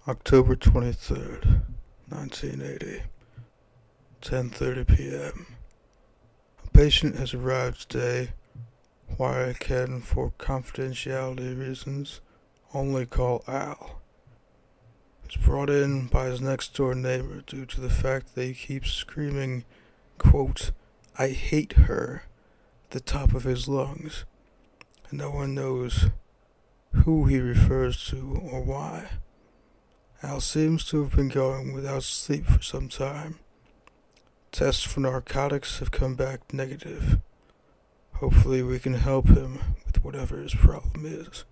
October 23rd, 1980, 10:30 p.m. A patient has arrived today. Why I can, for confidentiality reasons, only call Al. He was brought in by his next-door neighbor due to the fact that he keeps screaming, quote, "I hate her," at the top of his lungs, and no one knows who he refers to or why. Al seems to have been going without sleep for some time. Tests for narcotics have come back negative. Hopefully we can help him with whatever his problem is.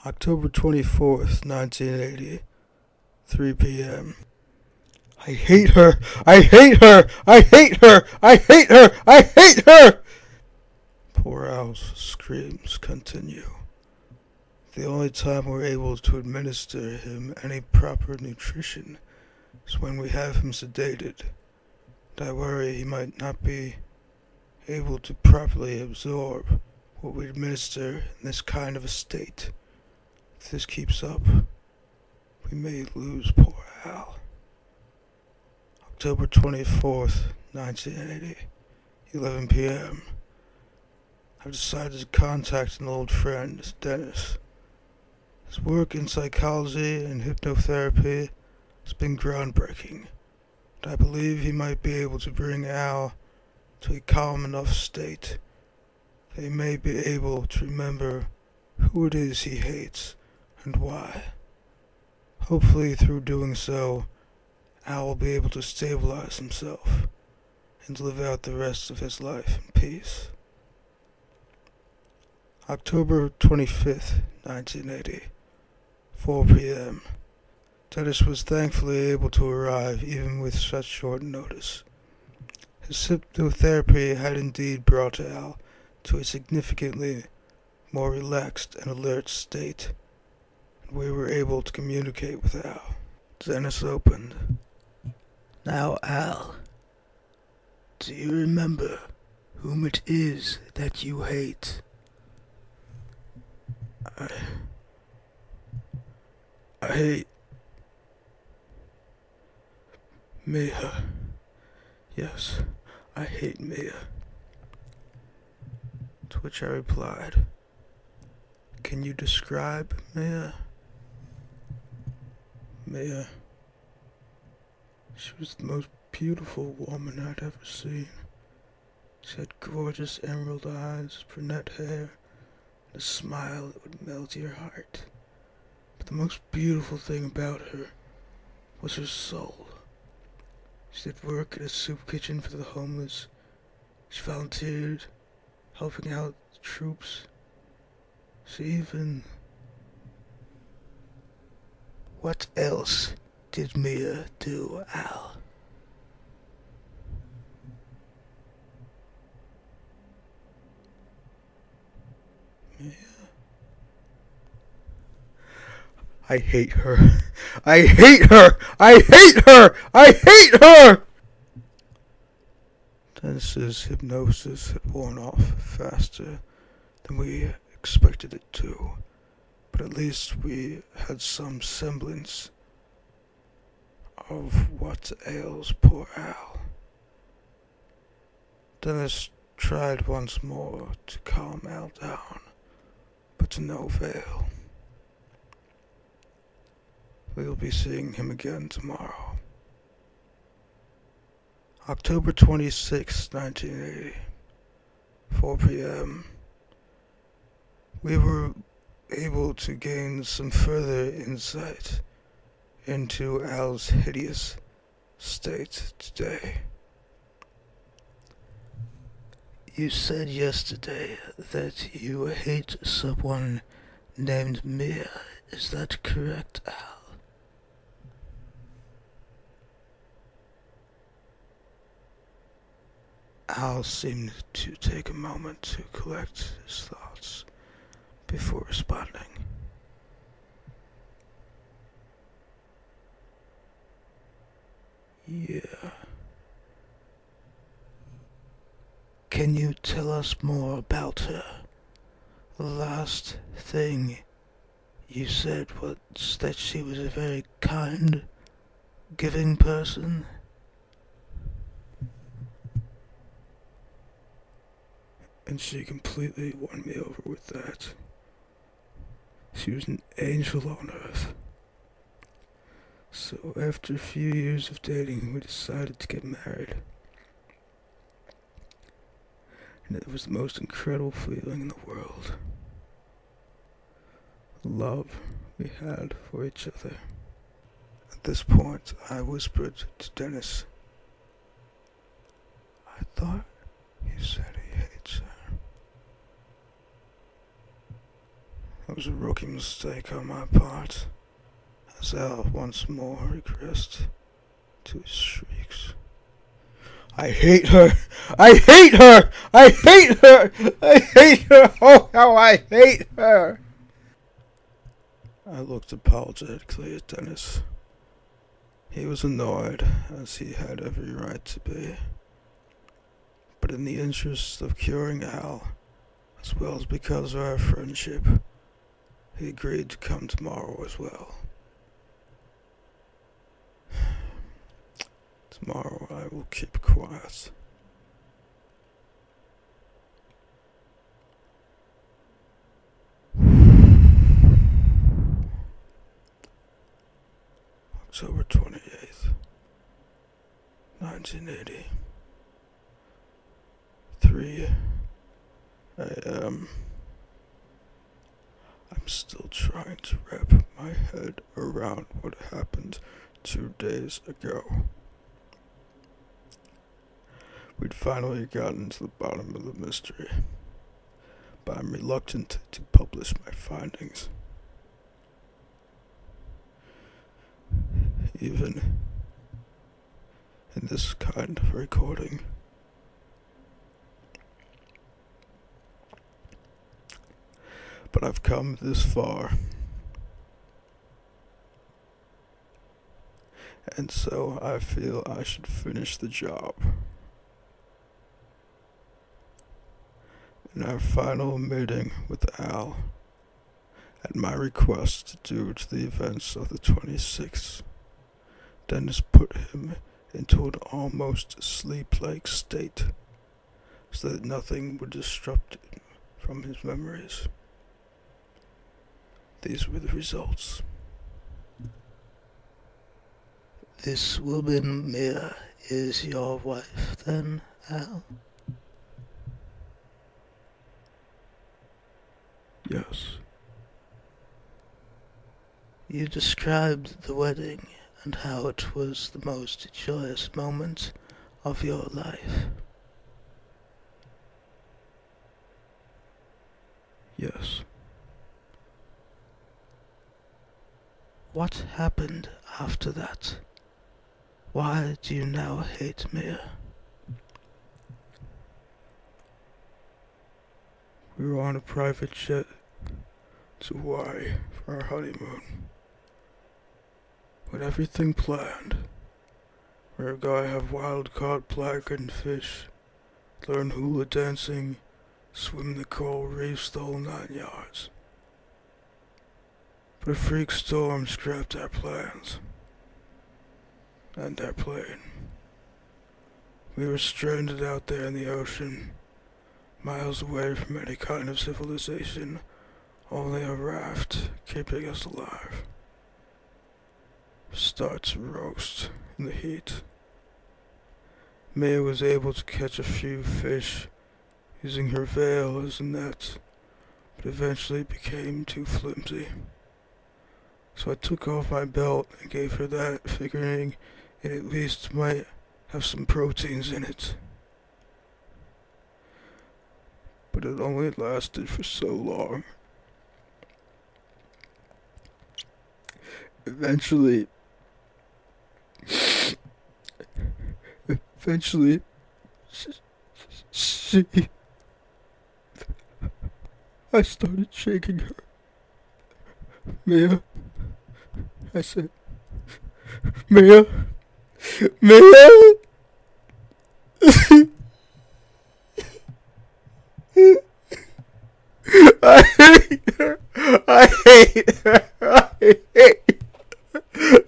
October 24th, 1980, 3 p.m. I hate her! I hate her! I hate her! I hate her! I hate her! Poor Al's screams continue. The only time we're able to administer him any proper nutrition is when we have him sedated. And I worry he might not be able to properly absorb what we administer in this kind of a state. If this keeps up, we may lose poor Al. October 24th, 1980, 11 p.m. I've decided to contact an old friend, Dennis. His work in psychology and hypnotherapy has been groundbreaking, and I believe he might be able to bring Al to a calm enough state that he may be able to remember who it is he hates and why. Hopefully through doing so, Al will be able to stabilize himself and live out the rest of his life in peace. October 25th, 1980, 4 p.m. Dennis was thankfully able to arrive even with such short notice. His hypnotherapy had indeed brought Al to a significantly more relaxed and alert state, and we were able to communicate with Al. Dennis opened. Now, Al, do you remember whom it is that you hate? I hate Mia. Yes, I hate Mia. To which I replied, can you describe Mia? Mia. She was the most beautiful woman I'd ever seen. She had gorgeous emerald eyes, brunette hair, and a smile that would melt your heart. But the most beautiful thing about her was her soul. She did work in a soup kitchen for the homeless. She volunteered, helping out the troops. She even... What else did Mia do, Al? Mia? I hate her. I hate her! I hate her! I hate her! Dennis's hypnosis had worn off faster than we expected it to, but at least we had some semblance of what ails poor Al. Dennis tried once more to calm Al down, but to no avail. We'll be seeing him again tomorrow. October 26, 1980, 4 p.m. We were able to gain some further insight into Al's hideous state today. You said yesterday that you hate someone named Mia. Is that correct, Al? Al seemed to take a moment to collect his thoughts before responding. Yeah. Can you tell us more about her? The last thing You said once that she was a very kind, giving person. And she completely won me over with that. She was an angel on earth. So after a few years of dating, we decided to get married. And it was the most incredible feeling in the world. The love we had for each other. At this point, I whispered to Dennis, I thought he said he hates her. That was a rookie mistake on my part, as Al once more regressed to his shrieks. I hate her! I hate her! I hate her! I hate her! Oh, how I hate her! I looked apologetically at Dennis. He was annoyed, as he had every right to be. But in the interest of curing Al, as well as because of our friendship, he agreed to come tomorrow as well. Tomorrow I will keep quiet. October 28th, 1980. 3 a.m. I'm still trying to wrap my head around what happened 2 days ago. We'd finally gotten to the bottom of the mystery, but I'm reluctant to publish my findings. Even in this kind of recording. But I've come this far. And so I feel I should finish the job. In our final meeting with Al, at my request due to the events of the 26th, Dennis put him into an almost sleep-like state, so that nothing would disrupt him from his memories. These were the results. This woman, Mia, is your wife, then, Al? Yes. You described the wedding and how it was the most joyous moment of your life. Yes. What happened after that? Why do you now hate Mia? We were on a private jet to Hawaii for our honeymoon. With everything planned, we were going to have wild-caught blackened fish, learn hula dancing, swim the coral reefs, the whole 9 yards. But a freak storm scrapped our plans. And our plane. We were stranded out there in the ocean, miles away from any kind of civilization, only a raft keeping us alive. Start to roast in the heat. Mia was able to catch a few fish using her veil as a net, but eventually became too flimsy. So I took off my belt and gave her that, figuring it at least might have some proteins in it. But it only lasted for so long. Eventually, I started shaking her. Mia, I said, Mia, Mia. I hate her. I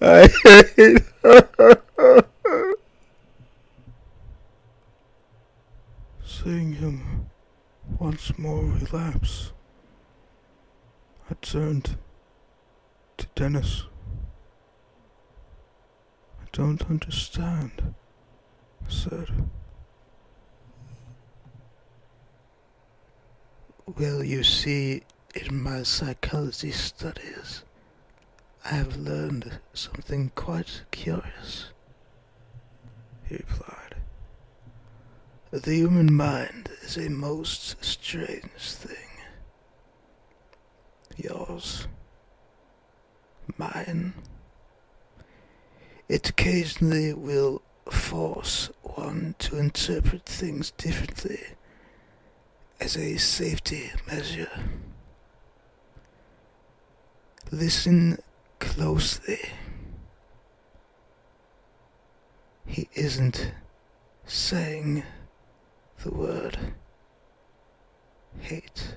I hate Seeing him once more relapse, I turned to Dennis. I don't understand, I said. Well, you see, in my psychology studies, I have learned something quite curious, he replied. The human mind is a most strange thing. Yours, mine. It occasionally will force one to interpret things differently as a safety measure. Listen closely. He isn't saying the word hate.